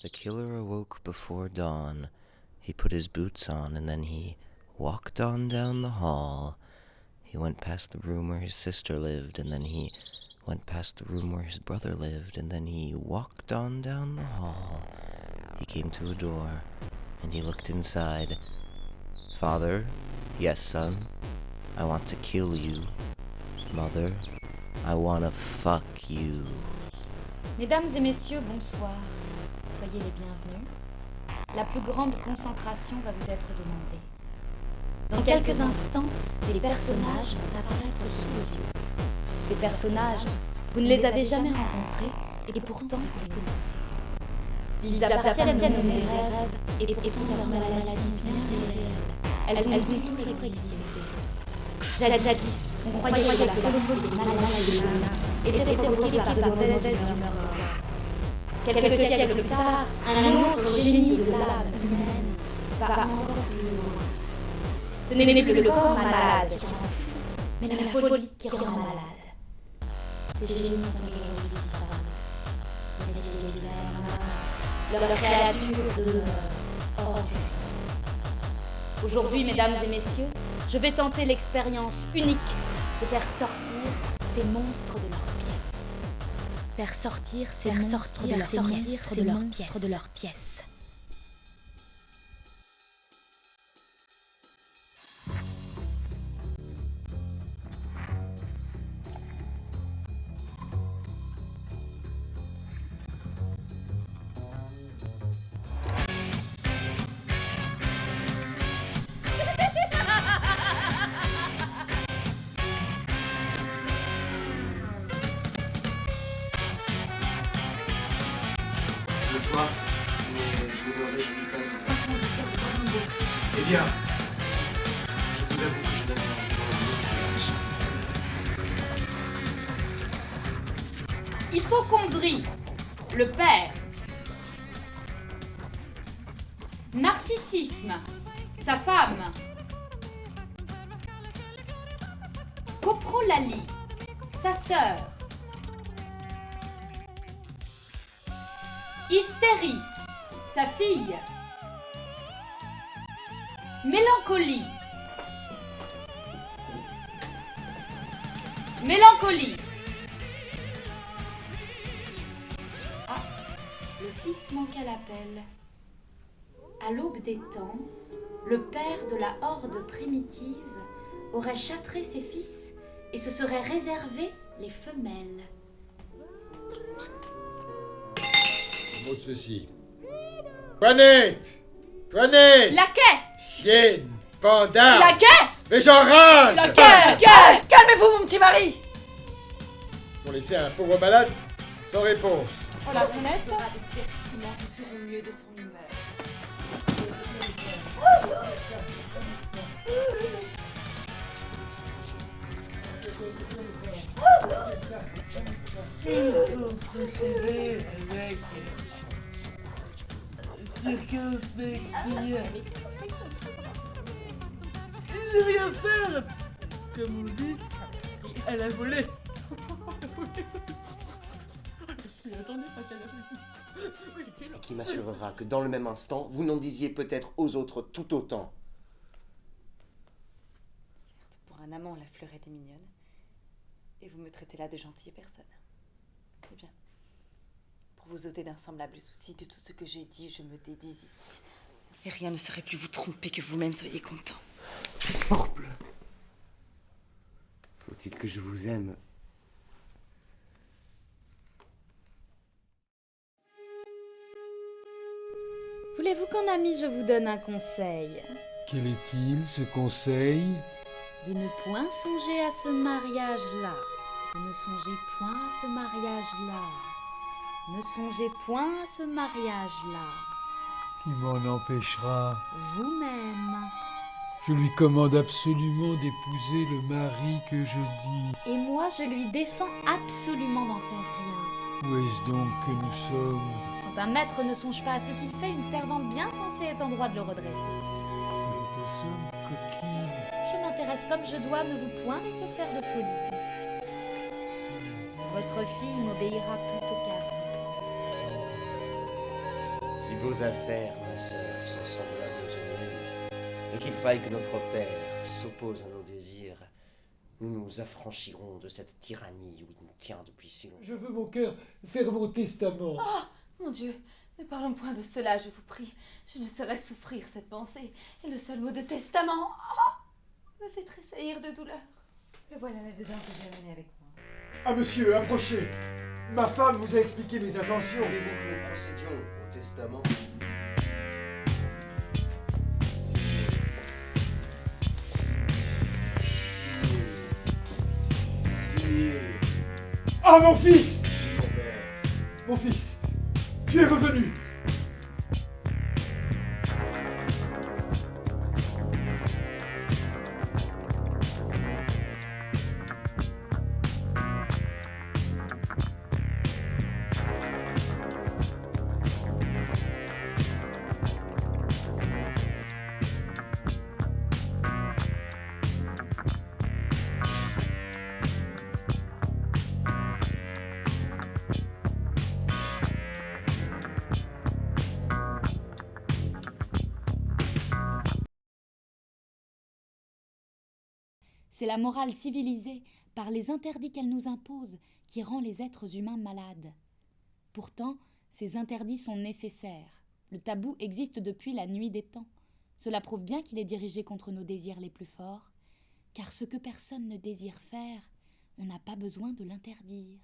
The killer awoke before dawn. He put his boots on and then he walked on down the hall. He went past the room where his sister lived, and then he went past the room where his brother lived, and then he walked on down the hall. He came to a door, and he looked inside. Father, yes, son, I want to kill you. Mother, I want to fuck you. Mesdames et messieurs, bonsoir. Soyez les bienvenus. La plus grande concentration va vous être demandée. Dans quelques instants, des personnages vont apparaître sous vos yeux. Ces personnages, vous ne les avez jamais rencontrés et pourtant vous les connaissez. Ils appartiennent aux mondes des rêves et pourtant leur maladie bien réelle. Elles ont toujours existé. Jadis, on croyait que la folie des malades et des malins était provoquée par de mauvaises humeurs. Quelques siècles plus tard, un autre génie de l'âme humaine va encore plus loin. Ce n'est plus le corps malade qui rend fou, mais la folie qui rend malade. Ces génies sont aujourd'hui disparus. Mais ces vilains, leur créature demeure hors du temps. Aujourd'hui, mesdames et messieurs, je vais tenter l'expérience unique de faire sortir ces monstres de leurs pièces. Faire sortir ces monstres de leurs pièces. Bonsoir, mais je ne me réjouis pas de façon de dire vraiment beaucoup. Eh bien, je vous avoue que je n'aime pas Hypocondrie, le père. Narcissisme, sa femme. Coprolalie, sa sœur. Hystérie, sa fille. Mélancolie. Mélancolie. Ah, le fils manqua l'appel. À l'aube des temps, le père de la horde primitive aurait châtré ses fils et se serait réservé les femelles. Mot de ceci. Toinette! Toinette! Laquais? Chienne! Panda! Laquais? Mais j'enrage! Laquais? Calmez-vous, mon petit mari! Pour laisser un pauvre malade sans réponse. Oh, la Toinette? Des divertissements qui seront mieux de son humeur. Il faut procéder avec circonspection. Ne rien faire, comme on dit, elle a volé. Qui m'assurera que dans le même instant, vous n'en disiez peut-être aux autres tout autant. Certes, pour un amant, la fleurette est mignonne. Et vous me traitez là de gentille personne. Eh bien, pour vous ôter d'un semblable souci de tout ce que j'ai dit, je me dédie ici. Et rien ne saurait plus vous tromper que vous-même soyez content. Morble! Faut-il que je vous aime? Voulez-vous qu'en ami je vous donne un conseil? Quel est-il, ce conseil? De ne point songer à ce mariage-là. De ne songez point à ce mariage-là. Ne songez point à ce mariage-là. Qui m'en empêchera? Vous-même. Je lui commande absolument d'épouser le mari que je dis. Et moi, je lui défends absolument d'en faire rien. Où est-ce donc que nous sommes? Quand un maître ne songe pas à ce qu'il fait, une servante bien censée est en droit de le redresser. Nous sommes coquines. Je m'intéresse comme je dois, ne vous point laisser faire de folie. Votre fille m'obéira plutôt qu'à vous. Si vos affaires, ma sœur, sont semblables aux miennes, et qu'il faille que notre père s'oppose à nos désirs, nous nous affranchirons de cette tyrannie où il nous tient depuis si longtemps. Je veux, mon cœur, faire mon testament. Mon Dieu, ne parlons point de cela, je vous prie. Je ne saurais souffrir cette pensée. Et le seul mot de testament me fait tressaillir de douleur. Le voilà là-dedans que j'ai amené avec moi. Ah, monsieur, approchez. Ma femme vous a expliqué mes intentions. Voulez-vous que nous procédions au testament? Signez, Ah, mon fils! mon père. Mon fils, tu es revenu. C'est la morale civilisée, par les interdits qu'elle nous impose, qui rend les êtres humains malades. Pourtant, ces interdits sont nécessaires. Le tabou existe depuis la nuit des temps. Cela prouve bien qu'il est dirigé contre nos désirs les plus forts, car ce que personne ne désire faire, on n'a pas besoin de l'interdire.